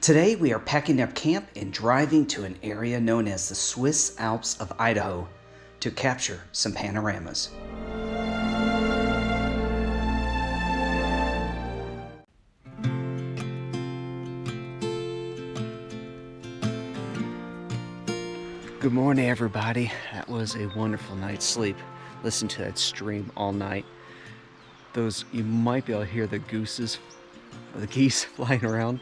Today we are packing up camp and driving to an area known as the Swiss Alps of Idaho to capture some panoramas. Good morning, everybody. That was a wonderful night's sleep. Listen to that stream all night. You might be able to hear the geese flying around.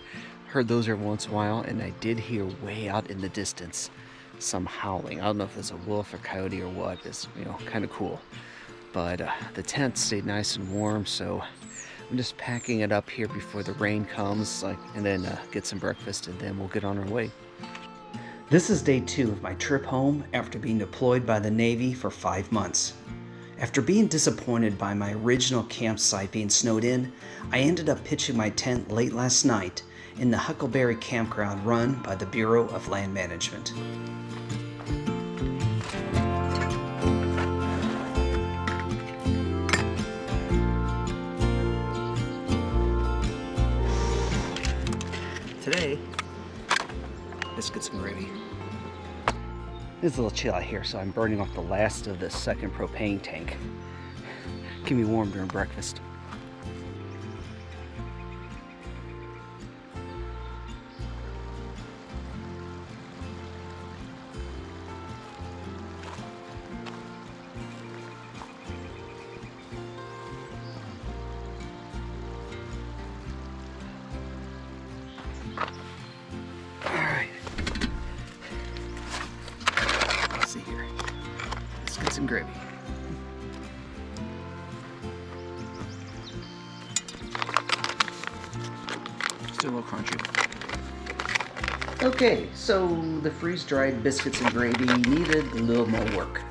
Heard those every once in a while, and I did hear way out in the distance some howling. I don't know if it's a wolf or coyote or what. It's kind of cool. But the tent stayed nice and warm, so I'm just packing it up here before the rain comes, and then get some breakfast, and then we'll get on our way. This is day 2 of my trip home after being deployed by the Navy for 5 months. After being disappointed by my original campsite being snowed in, I ended up pitching my tent late last night in the Huckleberry Campground run by the Bureau of Land Management. Today, biscuits and gravy. It's a little chill out here, so I'm burning off the last of the second propane tank. Keep me warm during breakfast. Biscuits and gravy. Still a little crunchy. Okay, so the freeze-dried biscuits and gravy needed a little more work.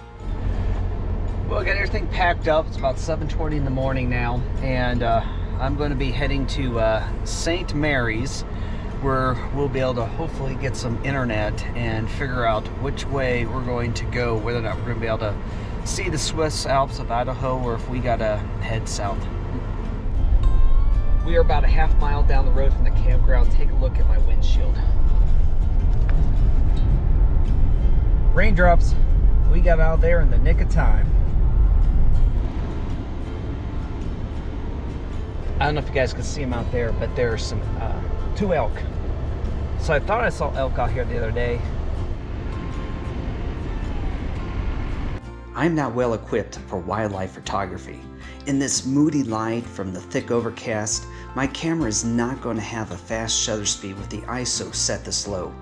Well, I got everything packed up. It's about 7:20 in the morning now, and I'm going to be heading to St. Mary's, where we'll be able to hopefully get some internet and figure out which way we're going to go, whether or not we're going to be able to see the Swiss Alps of Idaho or if we gotta head south. We are about a half mile down the road from the campground. Take a look at my windshield. Raindrops. We got out there in the nick of time. I don't know if you guys can see them out there, but there's some 2 elk. So I thought I saw elk out here the other day. I'm not well equipped for wildlife photography. In this moody light from the thick overcast, my camera is not going to have a fast shutter speed with the ISO set this low.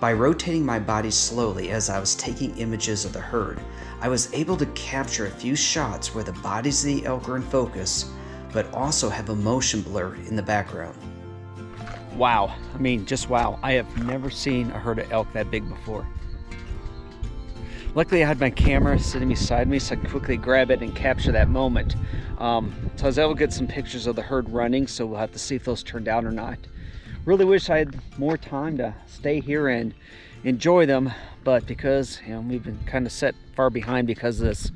By rotating my body slowly as I was taking images of the herd, I was able to capture a few shots where the bodies of the elk are in focus, but also have a motion blur in the background. Wow, I mean, just wow. I have never seen a herd of elk that big before. Luckily I had my camera sitting beside me so I could quickly grab it and capture that moment. So I was able to get some pictures of the herd running, so we'll have to see if those turned out or not. Really wish I had more time to stay here and enjoy them, but because we've been kind of set far behind because of this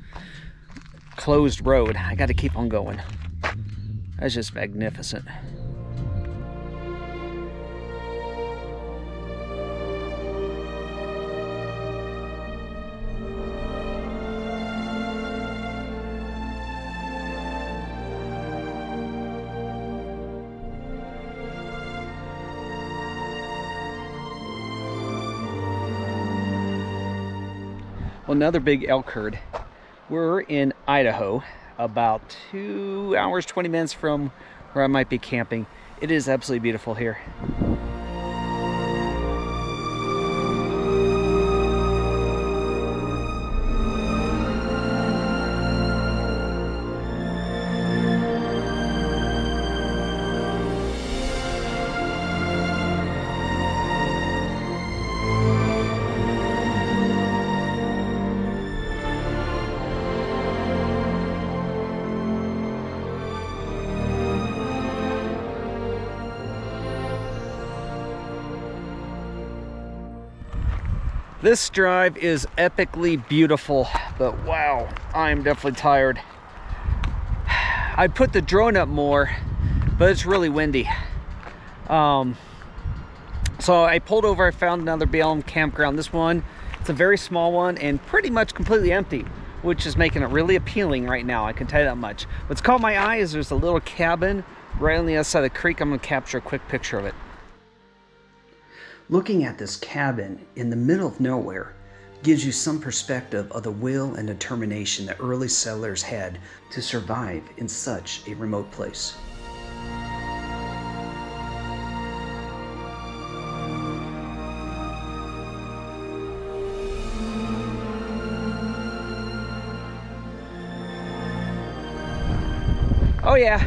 closed road, I got to keep on going. That's just magnificent. Well, another big elk herd. We're in Idaho, about 2 hours, 20 minutes from where I might be camping. It is absolutely beautiful here. This drive is epically beautiful, but wow, I'm definitely tired. I put the drone up more, but it's really windy. So I pulled over, I found another BLM campground. This one, it's a very small one and pretty much completely empty, which is making it really appealing right now, I can tell you that much. What's caught my eye is there's a little cabin right on the other side of the creek. I'm gonna capture a quick picture of it. Looking at this cabin in the middle of nowhere gives you some perspective of the will and determination that early settlers had to survive in such a remote place. Oh yeah,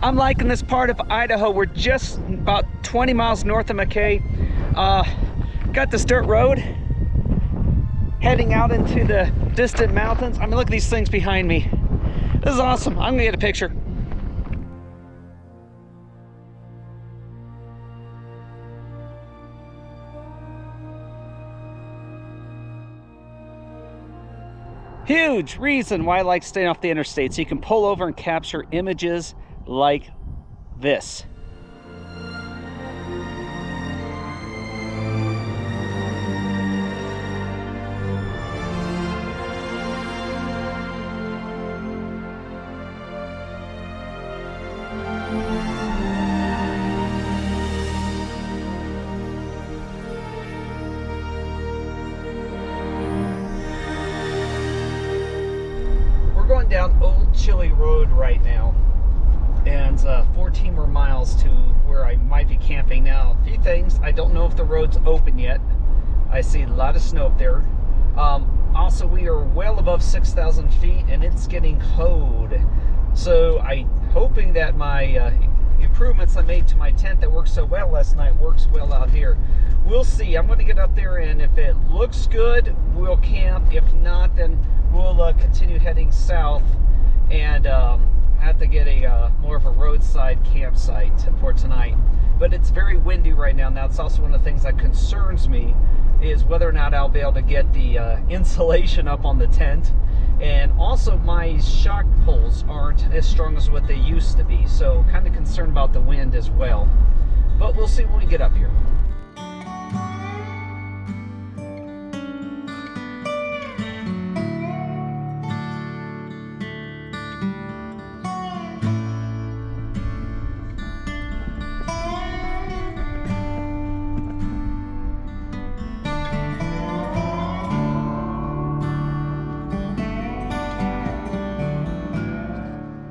I'm liking this part of Idaho. We're just about 20 miles north of McKay. Got this dirt road heading out into the distant mountains. I mean, look at these things behind me. This is awesome. I'm gonna get a picture. Huge reason why I like staying off the interstate, so you can pull over and capture images like this. Going down Old Chili Road right now, and 14 more miles to where I might be camping. Now, a few things. I don't know if the road's open yet. I see a lot of snow up there. Also, we are well above 6,000 feet and it's getting cold. So I'm hoping that my improvements I made to my tent that worked so well last night works well out here. We'll see. I'm going to get up there, and if it looks good, we'll camp. If not, then we'll continue heading south and have to get a more of a roadside campsite for tonight. But it's very windy right now. Now, it's also one of the things that concerns me is whether or not I'll be able to get the insulation up on the tent. And also, my shock poles aren't as strong as what they used to be, so kind of concerned about the wind as well. But we'll see when we get up here.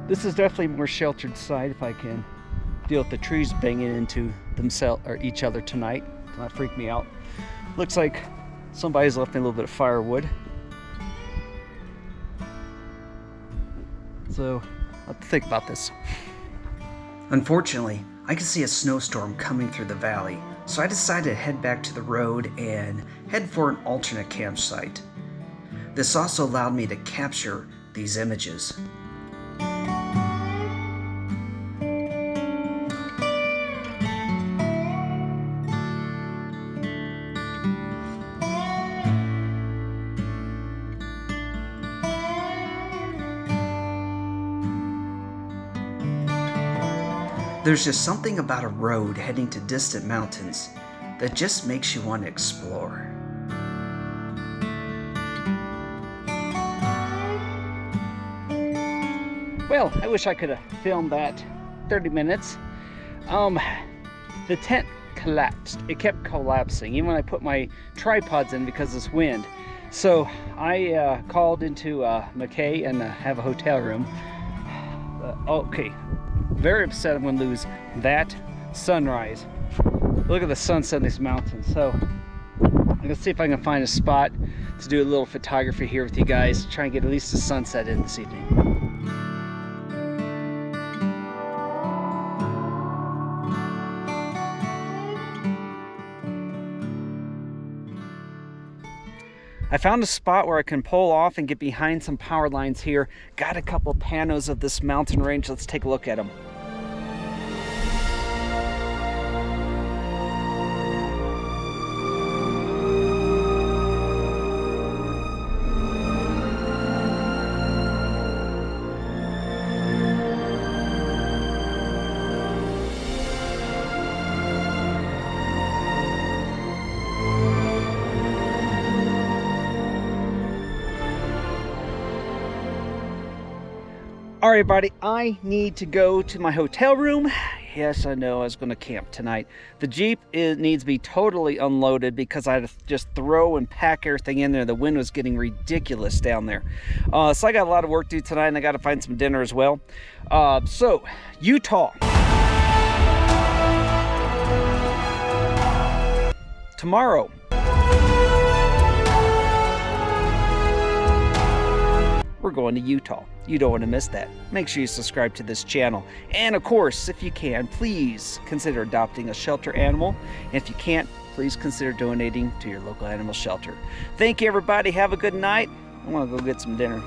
This is definitely a more sheltered side if I can deal with the trees banging into themselves or each other tonight. It's not freak me out. Looks like somebody's left me a little bit of firewood. So I'll have to think about this. Unfortunately, I could see a snowstorm coming through the valley, so I decided to head back to the road and head for an alternate campsite. This also allowed me to capture these images. There's just something about a road heading to distant mountains that just makes you want to explore. Well, I wish I could have filmed that 30 minutes. The tent collapsed. It kept collapsing even when I put my tripods in because of this wind. So I called into McKay and have a hotel room. Okay. Very upset I'm going to lose that sunrise. Look at the sunset in these mountains. So I'm going to see if I can find a spot to do a little photography here with you guys. Try and get at least a sunset in this evening. I found a spot where I can pull off and get behind some power lines here. Got a couple panos of this mountain range. Let's take a look at them. All right, buddy, I need to go to my hotel room. Yes, I know I was going to camp tonight. The Jeep needs to be totally unloaded because I had to just throw and pack everything in there. The wind was getting ridiculous down there. So I got a lot of work to do tonight, and I got to find some dinner as well. So, Utah. Tomorrow. We're going to Utah. You don't want to miss that. Make sure you subscribe to this channel. And of course, if you can, please consider adopting a shelter animal. And if you can't, please consider donating to your local animal shelter. Thank you, everybody. Have a good night. I want to go get some dinner.